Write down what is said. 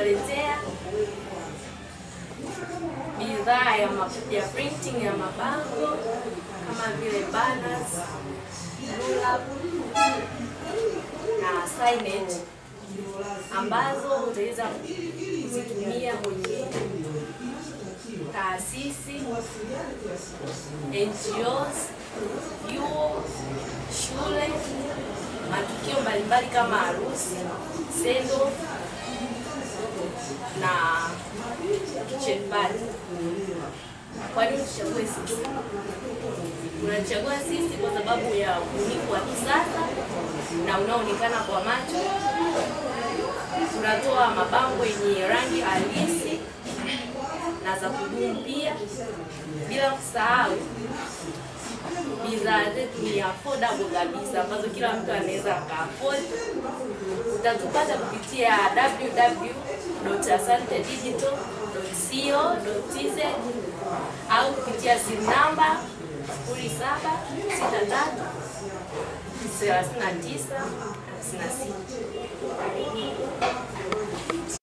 tutawaletea bidhaa ya printing ya mabango kama vile banners, roll-up na signage ambazo utaweza kuzitumia kwenye taasisi, NGOs, vyuo, shule, matukio mbalimbali kama harusi, sendo na kitchen party. Kwa nini tuchague sisi? Tunachagua sisi kwa sababu ya ubunifu wa kisasa na unaoonekana kwa macho. Tunatoa mabango yenye rangi halisi na za kudumu pia, bila kusahau bidhaa zetu ni affordable kabisa ambazo kila mtu anaweza afford. Utatupata kupitia www.asantedigital.co.tz au kupitia simu namba 0763 39 56.